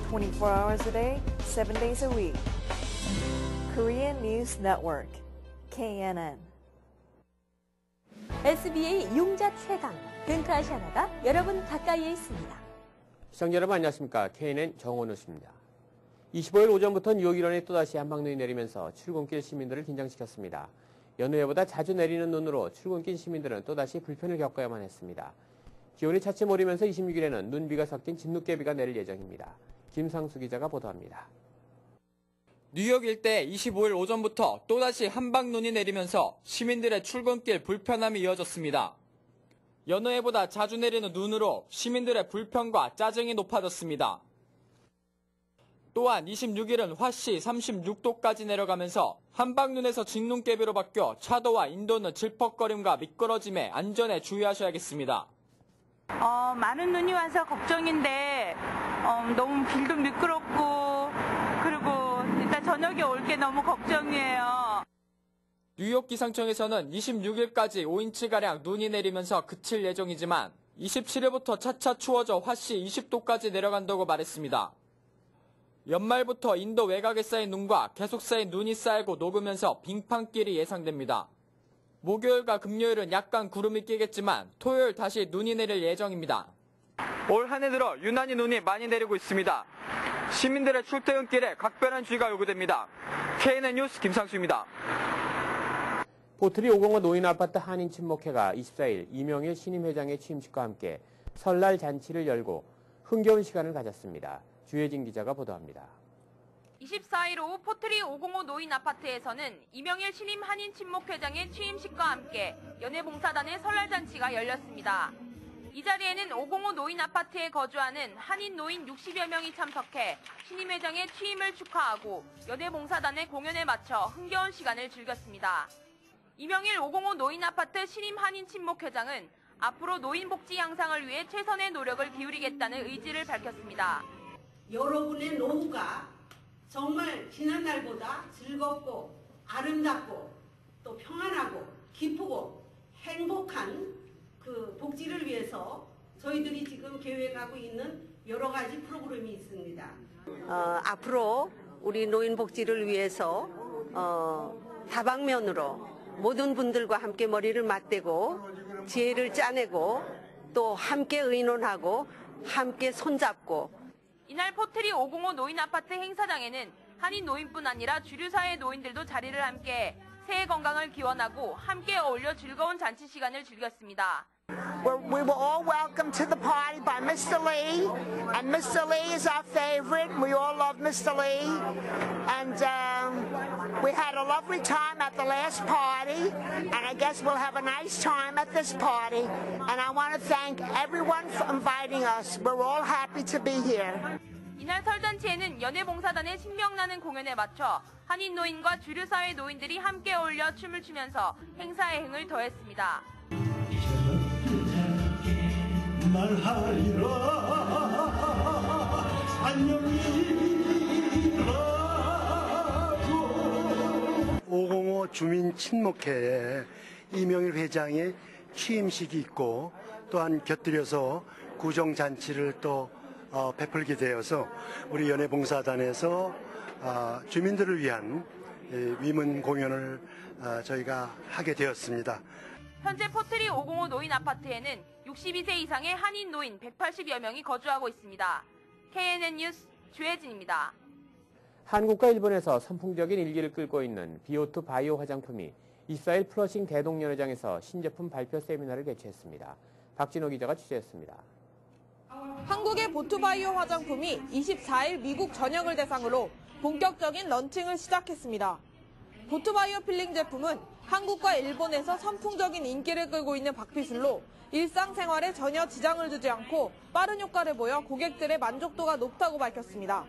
24 hours a day, 7 days a week. Korean News Network, KNN. SBA 용자 최강, 근크아시아나가 여러분 가까이에 있습니다. 시청자 여러분 안녕하십니까. KNN 정원우 씨입니다. 25일 오전부터 뉴욕 일원에 또다시 한방눈이 내리면서 출근길 시민들을 긴장시켰습니다. 연휴에보다 자주 내리는 눈으로 출근길 시민들은 또다시 불편을 겪어야만 했습니다. 기온이 차츰 오르면서 26일에는 눈비가 섞인 진눈깨비가 내릴 예정입니다. 김상수 기자가 보도합니다. 뉴욕 일대에 25일 오전부터 또다시 한방눈이 내리면서 시민들의 출근길 불편함이 이어졌습니다. 연휴에보다 자주 내리는 눈으로 시민들의 불편과 짜증이 높아졌습니다. 또한 26일은 화씨 36도까지 내려가면서 한방눈에서 진눈깨비로 바뀌어 차도와 인도는 질퍽거림과 미끄러짐에 안전에 주의하셔야겠습니다. 많은 눈이 와서 걱정인데 너무 길도 미끄럽고 그리고 일단 저녁에 올 게 너무 걱정이에요. 뉴욕 기상청에서는 26일까지 5인치가량 눈이 내리면서 그칠 예정이지만 27일부터 차차 추워져 화씨 20도까지 내려간다고 말했습니다. 연말부터 인도 외곽에 쌓인 눈과 계속 쌓인 눈이 쌓이고 녹으면서 빙판길이 예상됩니다. 목요일과 금요일은 약간 구름이 끼겠지만 토요일 다시 눈이 내릴 예정입니다. 올 한 해 들어 유난히 눈이 많이 내리고 있습니다. 시민들의 출퇴근길에 각별한 주의가 요구됩니다. KNN 뉴스 김상수입니다. 포트리 505 노인 아파트 한인 친목회가 24일 이명일 신임 회장의 취임식과 함께 설날 잔치를 열고 흥겨운 시간을 가졌습니다. 주혜진 기자가 보도합니다. 24일 오후 포트리 505 노인 아파트에서는 이명일 신임 한인 친목회장의 취임식과 함께 연예봉사단의 설날잔치가 열렸습니다. 이 자리에는 505 노인 아파트에 거주하는 한인 노인 60여 명이 참석해 신임 회장의 취임을 축하하고 연예봉사단의 공연에 맞춰 흥겨운 시간을 즐겼습니다. 이명일 505 노인 아파트 신임 한인 친목회장은 앞으로 노인 복지 향상을 위해 최선의 노력을 기울이겠다는 의지를 밝혔습니다. 여러분의 노후가 정말 지난날보다 즐겁고 아름답고 또 평안하고 기쁘고 행복한 그 복지를 위해서 저희들이 지금 계획하고 있는 여러 가지 프로그램이 있습니다. 앞으로 우리 노인 복지를 위해서 다방면으로 모든 분들과 함께 머리를 맞대고 지혜를 짜내고 또 함께 의논하고 함께 손잡고 이날 포트리 505 노인 아파트 행사장에는 한인 노인뿐 아니라 주류사회 노인들도 자리를 함께 새해 건강을 기원하고 함께 어울려 즐거운 잔치 시간을 즐겼습니다. We were all welcomed to the party by Mr. Lee, and Mr. Lee is our favorite. We all love Mr. Lee, and we had a lovely time at the last party, and I guess we'll have a nice time at this party. And I want to thank everyone for inviting us. We're all happy to be here. 이날 설잔치에는 연예봉사단의 신명나는 공연에 맞춰 한인 노인과 주류사회 노인들이 함께 어울려 춤을 추면서 행사의 흥을 더했습니다. 말하리라 안녕이라고 505 주민 친목회에 이명일 회장의 취임식이 있고 또한 곁들여서 구정잔치를 또 베풀게 되어서 우리 연예봉사단에서 주민들을 위한 위문 공연을 저희가 하게 되었습니다. 현재 포트리 505 노인 아파트에는 62세 이상의 한인 노인 180여 명이 거주하고 있습니다. KNN 뉴스 주혜진입니다. 한국과 일본에서 선풍적인 일기를 끌고 있는 비오트 바이오 화장품이 24일 플러싱 대동연회장에서 신제품 발표 세미나를 개최했습니다. 박진호 기자가 취재했습니다. 한국의 보트바이오 화장품이 24일 미국 전역을 대상으로 본격적인 런칭을 시작했습니다. 보트바이오 필링 제품은 한국과 일본에서 선풍적인 인기를 끌고 있는 박피술로 일상생활에 전혀 지장을 주지 않고 빠른 효과를 보여 고객들의 만족도가 높다고 밝혔습니다.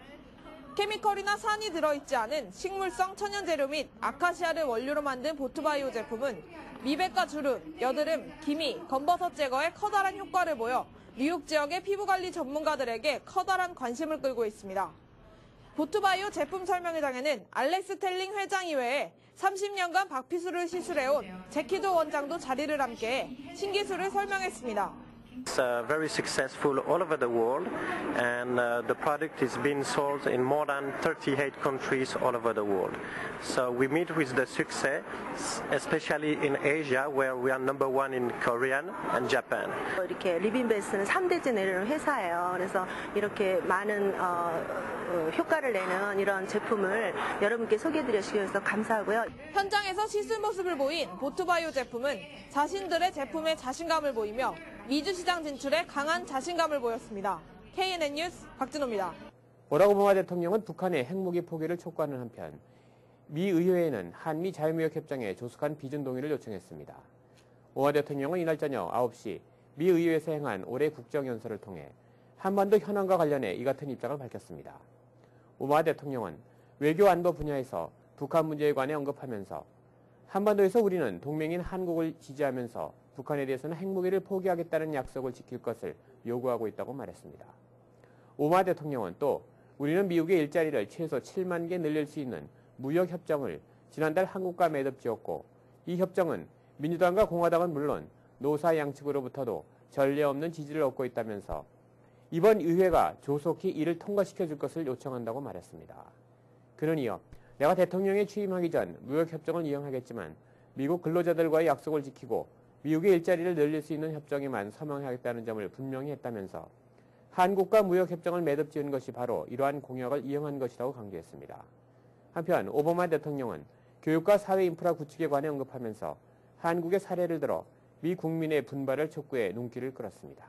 케미컬이나 산이 들어있지 않은 식물성 천연재료 및 아카시아를 원료로 만든 보트바이오 제품은 미백과 주름, 여드름, 기미, 검버섯 제거에 커다란 효과를 보여 뉴욕 지역의 피부관리 전문가들에게 커다란 관심을 끌고 있습니다. 보트바이오 제품 설명회장에는 알렉스 텔링 회장 이외에 30년간 박피술을 시술해온 제키도 원장도 자리를 함께해 신기술을 설명했습니다. It's very successful all over the world, and the product is being sold in more than 38 countries all over the world. So we meet with the success, especially in Asia, where we are number one in Korean and Japan. 이렇게 리빙베스트는 3대째 내리는 회사예요. 그래서 이렇게 많은 효과를 내는 이런 제품을 여러분께 소개해드려 주셔서 감사하고요. 현장에서 시술 모습을 보인 보트바이오 제품은 자신들의 제품에 자신감을 보이며 미주 시장 진출에 강한 자신감을 보였습니다. KNN 뉴스 박진호입니다. 버락 오바마 대통령은 북한의 핵무기 포기를 촉구하는 한편 미 의회에는 한미 자유무역협정에 조속한 비준 동의를 요청했습니다. 오바마 대통령은 이날 저녁 9시 미 의회에서 행한 올해 국정연설을 통해 한반도 현안과 관련해 이 같은 입장을 밝혔습니다. 오바마 대통령은 외교 안보 분야에서 북한 문제에 관해 언급하면서 한반도에서 우리는 동맹인 한국을 지지하면서 북한에 대해서는 핵무기를 포기하겠다는 약속을 지킬 것을 요구하고 있다고 말했습니다. 오바마 대통령은 또 우리는 미국의 일자리를 최소 7만 개 늘릴 수 있는 무역협정을 지난달 한국과 매듭지었고 이 협정은 민주당과 공화당은 물론 노사 양측으로부터도 전례 없는 지지를 얻고 있다면서 이번 의회가 조속히 이를 통과시켜 줄 것을 요청한다고 말했습니다. 그는 이어 내가 대통령에 취임하기 전 무역협정을 이행하겠지만 미국 근로자들과의 약속을 지키고 미국의 일자리를 늘릴 수 있는 협정에만 서명하겠다는 점을 분명히 했다면서 한국과 무역협정을 매듭지은 것이 바로 이러한 공약을 이행한 것이라고 강조했습니다. 한편 오바마 대통령은 교육과 사회 인프라 구축에 관해 언급하면서 한국의 사례를 들어 미 국민의 분발을 촉구해 눈길을 끌었습니다.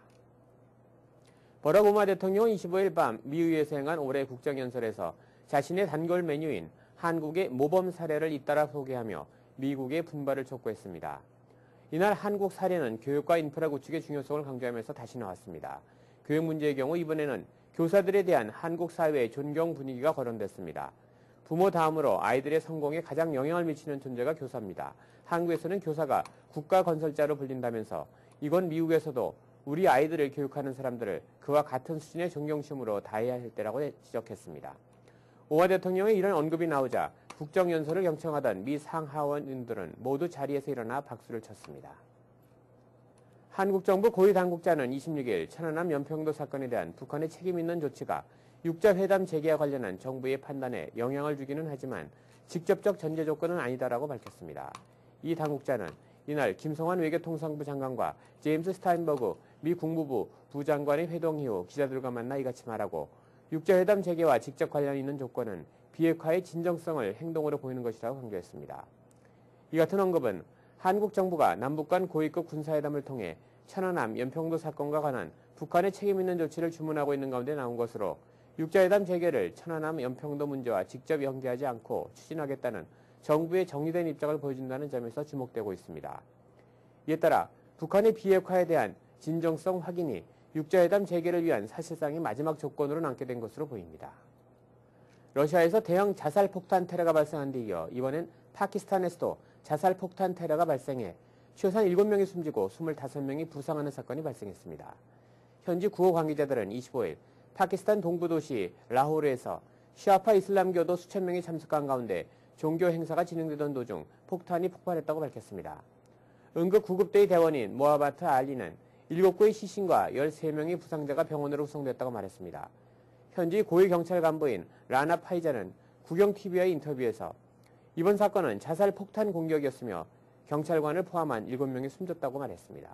버락 오바마 대통령은 25일 밤 미 의회에서 행한 올해 국정연설에서 자신의 단골 메뉴인 한국의 모범 사례를 잇따라 소개하며 미국의 분발을 촉구했습니다. 이날 한국 사례는 교육과 인프라 구축의 중요성을 강조하면서 다시 나왔습니다. 교육 문제의 경우 이번에는 교사들에 대한 한국 사회의 존경 분위기가 거론됐습니다. 부모 다음으로 아이들의 성공에 가장 영향을 미치는 존재가 교사입니다. 한국에서는 교사가 국가 건설자로 불린다면서 이건 미국에서도 우리 아이들을 교육하는 사람들을 그와 같은 수준의 존경심으로 다해야 할 때라고 지적했습니다. 오바마 대통령의 이런 언급이 나오자 국정연설을 경청하던 미 상하원인들은 모두 자리에서 일어나 박수를 쳤습니다. 한국 정부 고위 당국자는 26일 천안함 연평도 사건에 대한 북한의 책임 있는 조치가 육자회담 재개와 관련한 정부의 판단에 영향을 주기는 하지만 직접적 전제 조건은 아니다라고 밝혔습니다. 이 당국자는 이날 김성환 외교통상부 장관과 제임스 스타인버그 미 국무부 부장관의 회동 이후 기자들과 만나 이같이 말하고 육자회담 재개와 직접 관련 있는 조건은 비핵화의 진정성을 행동으로 보이는 것이라고 강조했습니다. 이 같은 언급은 한국 정부가 남북 간 고위급 군사회담을 통해 천안함 연평도 사건과 관한 북한의 책임 있는 조치를 주문하고 있는 가운데 나온 것으로 육자회담 재개를 천안함 연평도 문제와 직접 연계하지 않고 추진하겠다는 정부의 정리된 입장을 보여준다는 점에서 주목되고 있습니다. 이에 따라 북한의 비핵화에 대한 진정성 확인이 육자회담 재개를 위한 사실상의 마지막 조건으로 남게 된 것으로 보입니다. 러시아에서 대형 자살폭탄 테러가 발생한 데 이어 이번엔 파키스탄에서도 자살폭탄 테러가 발생해 최소한 7명이 숨지고 25명이 부상하는 사건이 발생했습니다. 현지 구호 관계자들은 25일 파키스탄 동부 도시 라호르에서 시아파 이슬람교도 수천 명이 참석한 가운데 종교 행사가 진행되던 도중 폭탄이 폭발했다고 밝혔습니다. 응급 구급대의 대원인 모하바트 알리는 7구의 시신과 13명의 부상자가 병원으로 후송됐다고 말했습니다. 현지 고위 경찰 간부인 라나 파이자는 국영TV와의 인터뷰에서 이번 사건은 자살 폭탄 공격이었으며 경찰관을 포함한 7명이 숨졌다고 말했습니다.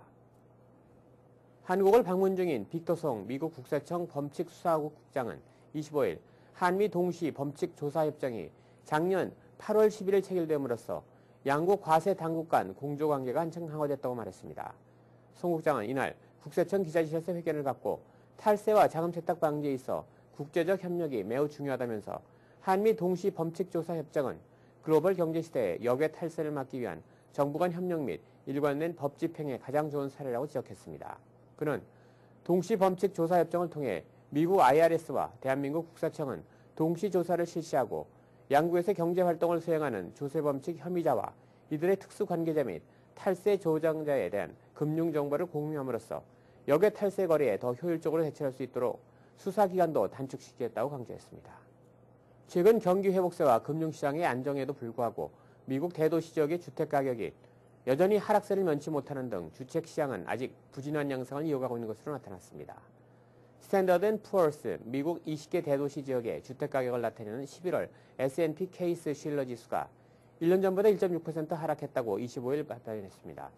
한국을 방문 중인 빅터송 미국 국세청 범칙수사국 국장은 25일 한미 동시 범칙조사협정이 작년 8월 11일 체결됨으로써 양국 과세 당국 간 공조관계가 한층 강화됐다고 말했습니다. 송 국장은 이날 국세청 기자실에서 회견을 갖고 탈세와 자금 세탁 방지에 있어 국제적 협력이 매우 중요하다면서 한미 동시 범칙조사협정은 글로벌 경제시대에 역외 탈세를 막기 위한 정부 간 협력 및 일관된 법 집행에 가장 좋은 사례라고 지적했습니다. 그는 동시 범칙조사협정을 통해 미국 IRS와 대한민국 국세청은 동시 조사를 실시하고 양국에서 경제활동을 수행하는 조세범칙 혐의자와 이들의 특수관계자 및 탈세 조정자에 대한 금융정보를 공유함으로써 역외 탈세 거래에 더 효율적으로 대처할 수 있도록 수사기간도 단축시키겠다고 강조했습니다. 최근 경기 회복세와 금융시장의 안정에도 불구하고 미국 대도시 지역의 주택가격이 여전히 하락세를 면치 못하는 등 주택시장은 아직 부진한 양상을 이어가고 있는 것으로 나타났습니다. 스탠더드 & 푸어스 미국 20개 대도시 지역의 주택가격을 나타내는 11월 S&P 케이스 실러 지수가 1년 전보다 1.6% 하락했다고 25일 발표했습니다.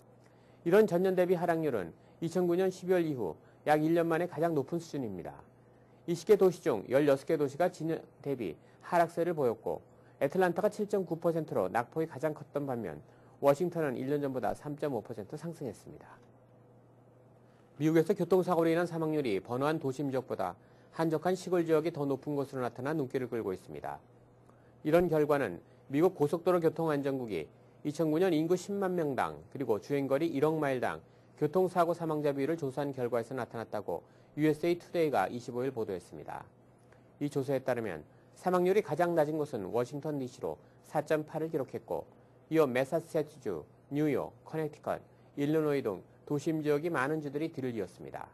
이런 전년 대비 하락률은 2009년 12월 이후 약 1년 만에 가장 높은 수준입니다. 20개 도시 중 16개 도시가 진년 대비 하락세를 보였고 애틀란타가 7.9%로 낙폭이 가장 컸던 반면 워싱턴은 1년 전보다 3.5% 상승했습니다. 미국에서 교통사고로 인한 사망률이 번화한 도심 지역보다 한적한 시골 지역이 더 높은 것으로 나타나 눈길을 끌고 있습니다. 이런 결과는 미국 고속도로 교통안전국이 2009년 인구 10만 명당 그리고 주행거리 1억 마일당 교통사고 사망자 비율을 조사한 결과에서 나타났다고 USA 투데이가 25일 보도했습니다. 이 조사에 따르면 사망률이 가장 낮은 곳은 워싱턴 DC로 4.8을 기록했고 이어 매사추세츠주, 뉴욕, 커네티컷, 일리노이 등 도심 지역이 많은 주들이 뒤를 이었습니다.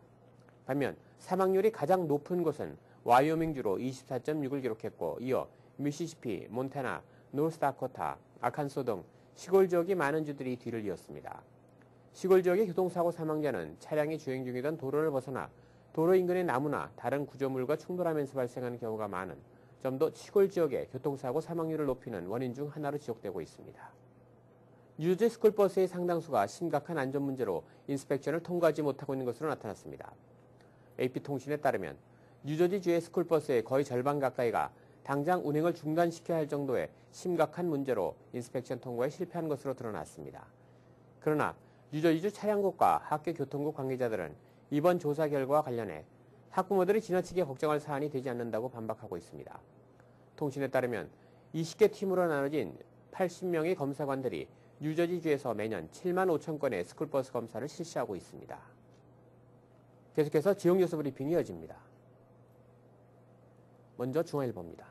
반면 사망률이 가장 높은 곳은 와이오밍주로 24.6을 기록했고 이어 미시시피, 몬타나, 노스다코타, 아칸소 등 시골 지역이 많은 주들이 뒤를 이었습니다. 시골 지역의 교통사고 사망자는 차량이 주행 중이던 도로를 벗어나 도로 인근의 나무나 다른 구조물과 충돌하면서 발생하는 경우가 많은 점도 시골 지역의 교통사고 사망률을 높이는 원인 중 하나로 지적되고 있습니다. 뉴저지 스쿨버스의 상당수가 심각한 안전 문제로 인스펙션을 통과하지 못하고 있는 것으로 나타났습니다. AP통신에 따르면 뉴저지주의 스쿨버스의 거의 절반 가까이가 당장 운행을 중단시켜야 할 정도의 심각한 문제로 인스펙션 통과에 실패한 것으로 드러났습니다. 그러나 뉴저지주 차량국과 학교교통국 관계자들은 이번 조사 결과와 관련해 학부모들이 지나치게 걱정할 사안이 되지 않는다고 반박하고 있습니다. 통신에 따르면 20개 팀으로 나눠진 80명의 검사관들이 뉴저지주에서 매년 7만 5천 건의 스쿨버스 검사를 실시하고 있습니다. 계속해서 지역 뉴스 브리핑이 이어집니다. 먼저 중앙일보입니다.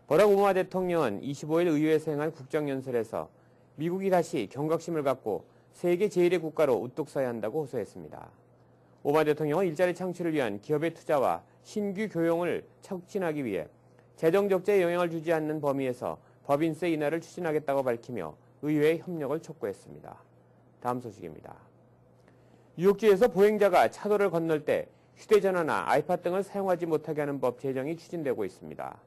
버락 오바마 대통령은 25일 의회에서 행한 국정연설에서 미국이 다시 경각심을 갖고 세계 제1의 국가로 우뚝 서야 한다고 호소했습니다. 오바마 대통령은 일자리 창출을 위한 기업의 투자와 신규 교용을 촉진하기 위해 재정 적자에 영향을 주지 않는 범위에서 법인세 인하를 추진하겠다고 밝히며 의회의 협력을 촉구했습니다. 다음 소식입니다. 뉴욕주에서 보행자가 차도를 건널 때 휴대전화나 아이팟 등을 사용하지 못하게 하는 법 제정이 추진되고 있습니다.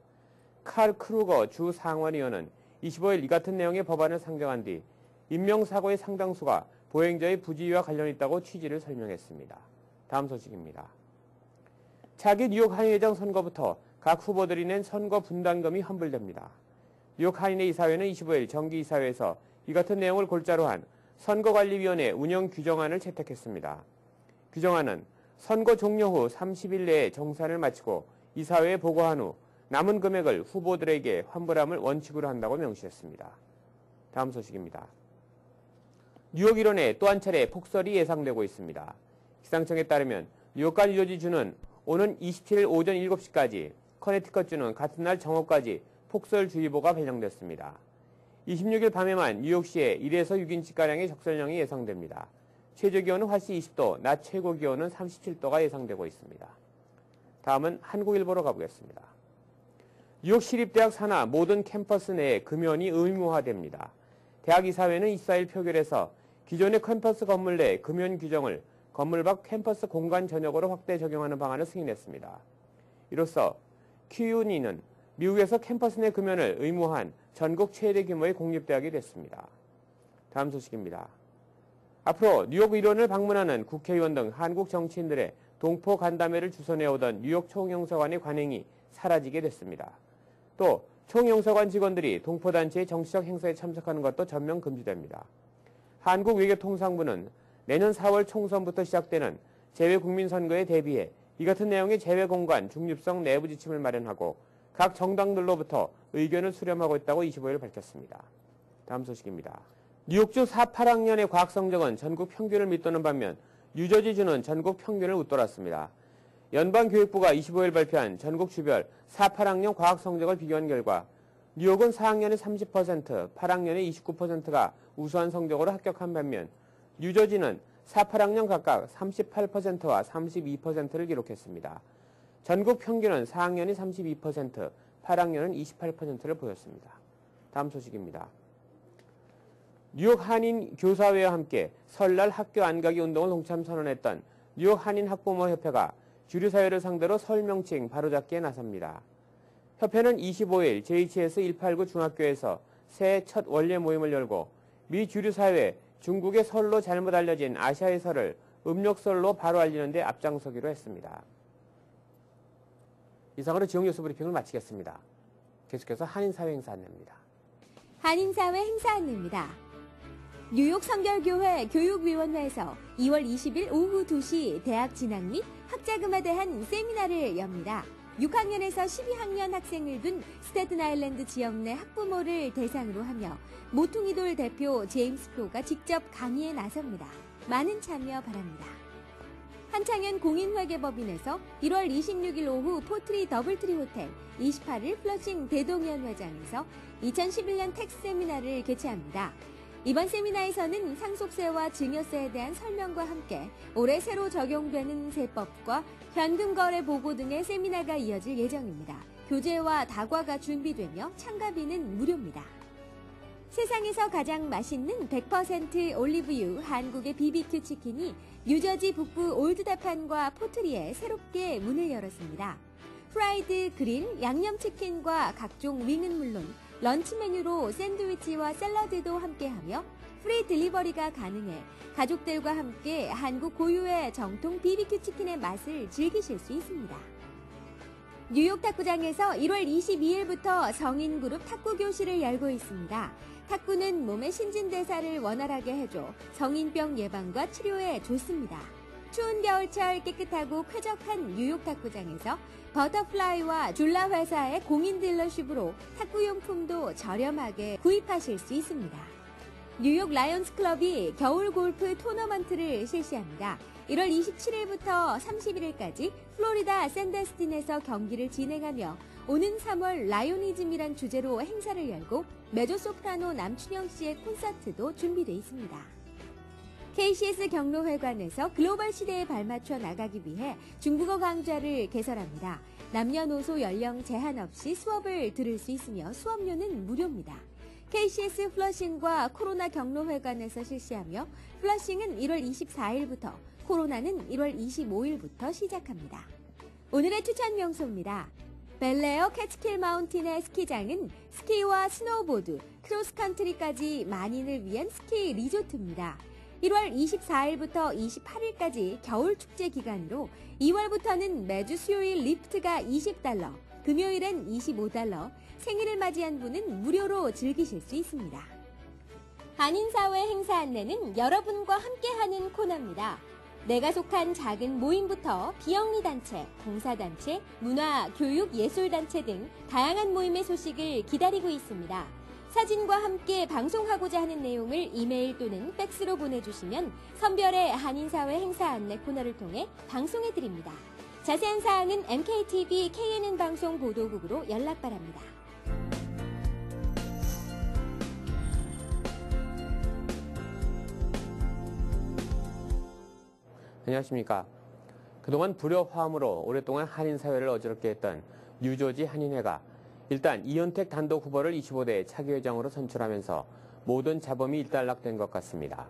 칼 크루거 주 상원의원은 25일 이 같은 내용의 법안을 상정한 뒤 인명사고의 상당수가 보행자의 부지위와 관련이 있다고 취지를 설명했습니다. 다음 소식입니다. 차기 뉴욕 한의회장 선거부터 각 후보들이 낸 선거 분담금이 환불됩니다. 뉴욕 한인회 이사회는 25일 정기이사회에서 이 같은 내용을 골자로 한 선거관리위원회 운영 규정안을 채택했습니다. 규정안은 선거 종료 후 30일 내에 정산을 마치고 이사회에 보고한 후 남은 금액을 후보들에게 환불함을 원칙으로 한다고 명시했습니다. 다음 소식입니다. 뉴욕 일원에 또 한 차례 폭설이 예상되고 있습니다. 기상청에 따르면 뉴욕과 뉴저지주는 오는 27일 오전 7시까지, 커네티컷주는 같은 날 정오까지 폭설주의보가 발령됐습니다. 26일 밤에만 뉴욕시에 1에서 6인치가량의 적설량이 예상됩니다. 최저기온은 화씨 20도, 낮 최고기온은 37도가 예상되고 있습니다. 다음은 한국일보로 가보겠습니다. 뉴욕 시립대학 산하 모든 캠퍼스 내에 금연이 의무화됩니다. 대학 이사회는 24일 표결에서 기존의 캠퍼스 건물 내 금연 규정을 건물 밖 캠퍼스 공간 전역으로 확대 적용하는 방안을 승인했습니다. 이로써 QUN이는 미국에서 캠퍼스 내 금연을 의무화한 전국 최대 규모의 공립대학이 됐습니다. 다음 소식입니다. 앞으로 뉴욕 일원을 방문하는 국회의원 등 한국 정치인들의 동포 간담회를 주선해오던 뉴욕 총영사관의 관행이 사라지게 됐습니다. 또 총영사관 직원들이 동포단체의 정치적 행사에 참석하는 것도 전면 금지됩니다. 한국외교통상부는 내년 4월 총선부터 시작되는 재외국민선거에 대비해 이 같은 내용의 재외공간 중립성 내부 지침을 마련하고 각 정당들로부터 의견을 수렴하고 있다고 25일 밝혔습니다. 다음 소식입니다. 뉴욕주 4, 8학년의 과학 성적은 전국 평균을 밑도는 반면 뉴저지주는 전국 평균을 웃돌았습니다. 연방교육부가 25일 발표한 전국 주별 4, 8학년 과학 성적을 비교한 결과 뉴욕은 4학년의 30%, 8학년의 29%가 우수한 성적으로 합격한 반면 뉴저지는 4, 8학년 각각 38%와 32%를 기록했습니다. 전국 평균은 4학년이 32%, 8학년은 28%를 보였습니다. 다음 소식입니다. 뉴욕 한인 교사회와 함께 설날 학교 안 가기 운동을 동참 선언했던 뉴욕 한인 학부모협회가 주류 사회를 상대로 설 명칭 바로잡기에 나섭니다. 협회는 25일 JHS 189 중학교에서 새해 첫 원래 모임을 열고 미 주류 사회 중국의 설로 잘못 알려진 아시아의 설을 음력설로 바로 알리는 데 앞장서기로 했습니다. 이상으로 지역 뉴스 브리핑을 마치겠습니다. 계속해서 한인사회 행사 안내입니다. 한인사회 행사 안내입니다. 뉴욕 성결교회 교육위원회에서 2월 20일 오후 2시 대학 진학 및 학자금에 대한 세미나를 엽니다. 6학년에서 12학년 학생을 둔 스태튼 아일랜드 지역 내 학부모를 대상으로 하며 모퉁이돌 대표 제임스 표가 직접 강의에 나섭니다. 많은 참여 바랍니다. 한창현 공인회계법인에서 1월 26일 오후 포트리 더블트리 호텔, 28일 플러싱 대동현 회장에서 2011년 텍스 세미나를 개최합니다. 이번 세미나에서는 상속세와 증여세에 대한 설명과 함께 올해 새로 적용되는 세법과 현금거래 보고 등의 세미나가 이어질 예정입니다. 교재와 다과가 준비되며 참가비는 무료입니다. 세상에서 가장 맛있는 100% 올리브유 한국의 BBQ 치킨이 뉴저지 북부 올드다판과 포트리에 새롭게 문을 열었습니다. 프라이드, 그릴, 양념치킨과 각종 윙은 물론 런치 메뉴로 샌드위치와 샐러드도 함께하며 프리 딜리버리가 가능해 가족들과 함께 한국 고유의 정통 BBQ 치킨의 맛을 즐기실 수 있습니다. 뉴욕 탁구장에서 1월 22일부터 성인 그룹 탁구 교실을 열고 있습니다. 탁구는 몸의 신진대사를 원활하게 해줘 성인병 예방과 치료에 좋습니다. 추운 겨울철 깨끗하고 쾌적한 뉴욕 탁구장에서 버터플라이와 줄라 회사의 공인 딜러십으로 탁구용품도 저렴하게 구입하실 수 있습니다. 뉴욕 라이온스 클럽이 겨울 골프 토너먼트를 실시합니다. 1월 27일부터 31일까지 플로리다 샌더스틴에서 경기를 진행하며 오는 3월 라이오니즘이란 주제로 행사를 열고 메조소프라노 남춘영 씨의 콘서트도 준비되어 있습니다. KCS 경로회관에서 글로벌 시대에 발맞춰 나가기 위해 중국어 강좌를 개설합니다. 남녀노소 연령 제한 없이 수업을 들을 수 있으며 수업료는 무료입니다. KCS 플러싱과 코로나 경로회관에서 실시하며 플러싱은 1월 24일부터 코로나는 1월 25일부터 시작합니다. 오늘의 추천 명소입니다. 벨레어 캐츠킬 마운틴의 스키장은 스키와 스노우보드, 크로스컨트리까지 만인을 위한 스키 리조트입니다. 1월 24일부터 28일까지 겨울축제 기간으로 2월부터는 매주 수요일 리프트가 $20, 금요일엔 $25, 생일을 맞이한 분은 무료로 즐기실 수 있습니다. 한인사회 행사 안내는 여러분과 함께하는 코너입니다. 내가 속한 작은 모임부터 비영리단체, 봉사단체, 문화, 교육, 예술단체 등 다양한 모임의 소식을 기다리고 있습니다. 사진과 함께 방송하고자 하는 내용을 이메일 또는 팩스로 보내주시면 선별의 한인사회 행사 안내 코너를 통해 방송해드립니다. 자세한 사항은 MKTV KNN 방송 보도국으로 연락 바랍니다. 안녕하십니까. 그동안 불협화음으로 오랫동안 한인사회를 어지럽게 했던 뉴저지 한인회가 일단 이현택 단독 후보를 25대 차기 회장으로 선출하면서 모든 잡음이 일단락된 것 같습니다.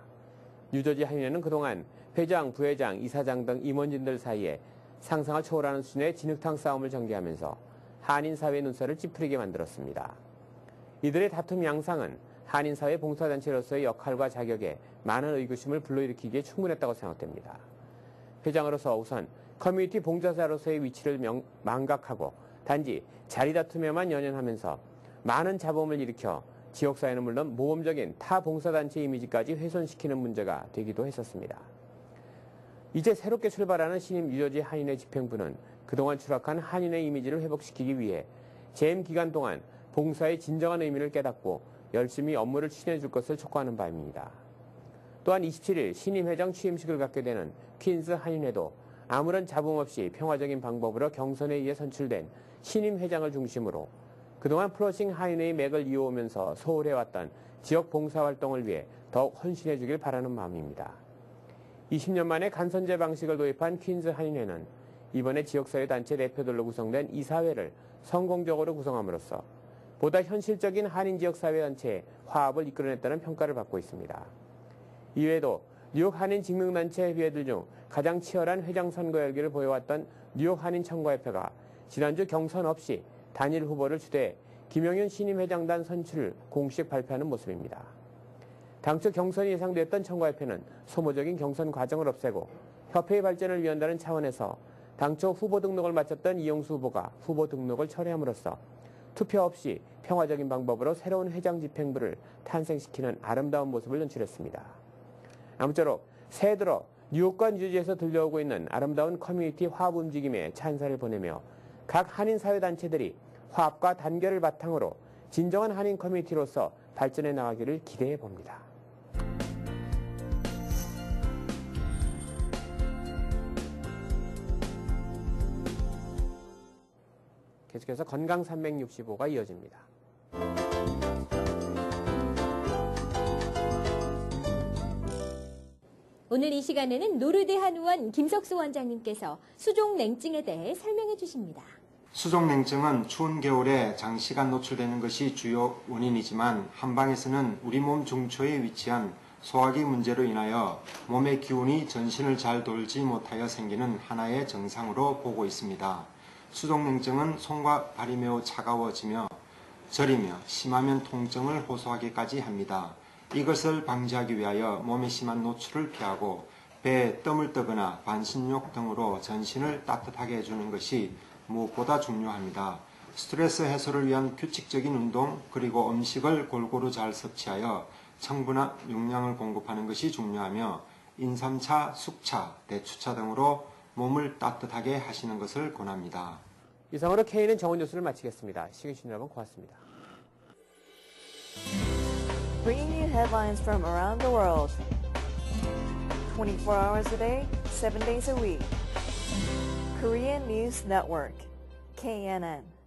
뉴저지 한인회는 그동안 회장, 부회장, 이사장 등 임원진들 사이에 상상을 초월하는 수준의 진흙탕 싸움을 전개하면서 한인사회의 눈살을 찌푸리게 만들었습니다. 이들의 다툼 양상은 한인사회 봉사단체로서의 역할과 자격에 많은 의구심을 불러일으키기에 충분했다고 생각됩니다. 회장으로서 우선 커뮤니티 봉사자로서의 위치를 망각하고 단지 자리 다툼에만 연연하면서 많은 잡음을 일으켜 지역사회는 물론 모범적인 타 봉사단체 이미지까지 훼손시키는 문제가 되기도 했었습니다. 이제 새롭게 출발하는 신임 뉴저지 한인회 집행부는 그동안 추락한 한인회 이미지를 회복시키기 위해 재임 기간 동안 봉사의 진정한 의미를 깨닫고 열심히 업무를 추진해 줄 것을 촉구하는 바입니다. 또한 27일 신임 회장 취임식을 갖게 되는 퀸즈 한인회도 아무런 잡음 없이 평화적인 방법으로 경선에 의해 선출된 신임 회장을 중심으로 그동안 플러싱 한인회의 맥을 이어오면서 소홀해왔던 지역 봉사활동을 위해 더욱 헌신해 주길 바라는 마음입니다. 20년 만에 간선제 방식을 도입한 퀸즈 한인회는 이번에 지역사회 단체 대표들로 구성된 이사회를 성공적으로 구성함으로써 보다 현실적인 한인 지역 사회 단체의 화합을 이끌어냈다는 평가를 받고 있습니다. 이외에도 뉴욕 한인 직능단체 회회들 중 가장 치열한 회장 선거 열기를 보여왔던 뉴욕 한인 청과협회가 지난주 경선 없이 단일 후보를 추대해 김영윤 신임 회장단 선출을 공식 발표하는 모습입니다. 당초 경선이 예상됐던 청과협회는 소모적인 경선 과정을 없애고 협회의 발전을 위한다는 차원에서 당초 후보 등록을 마쳤던 이용수 후보가 후보 등록을 철회함으로써 투표 없이 평화적인 방법으로 새로운 회장 집행부를 탄생시키는 아름다운 모습을 연출했습니다. 아무쪼록 새해 들어 뉴욕과 뉴저지에서 들려오고 있는 아름다운 커뮤니티 화합 움직임에 찬사를 보내며 각 한인 사회단체들이 화합과 단결을 바탕으로 진정한 한인 커뮤니티로서 발전해 나가기를 기대해 봅니다. 계속해서 건강 365가 이어집니다. 오늘 이 시간에는 노르드 한의원 김석수 원장님께서 수족냉증에 대해 설명해 주십니다. 수족냉증은 추운 겨울에 장시간 노출되는 것이 주요 원인이지만 한방에서는 우리 몸 중초에 위치한 소화기 문제로 인하여 몸의 기운이 전신을 잘 돌지 못하여 생기는 하나의 증상으로 보고 있습니다. 수족냉증은 손과 발이 매우 차가워지며 저리며 심하면 통증을 호소하기까지 합니다. 이것을 방지하기 위하여 몸의 심한 노출을 피하고 배에 뜸을 뜨거나 반신욕 등으로 전신을 따뜻하게 해주는 것이 무엇보다 중요합니다. 스트레스 해소를 위한 규칙적인 운동 그리고 음식을 골고루 잘 섭취하여 충분한 용량을 공급하는 것이 중요하며 인삼차, 숙차, 대추차 등으로 몸을 따뜻하게 하시는 것을 권합니다. 이상으로 K는 정원 뉴스를 마치겠습니다. 시청해주신 여러분 고맙습니다. Bringing you headlines from around the world. 24 hours a day, 7 days a week. Korean News Network, KNN.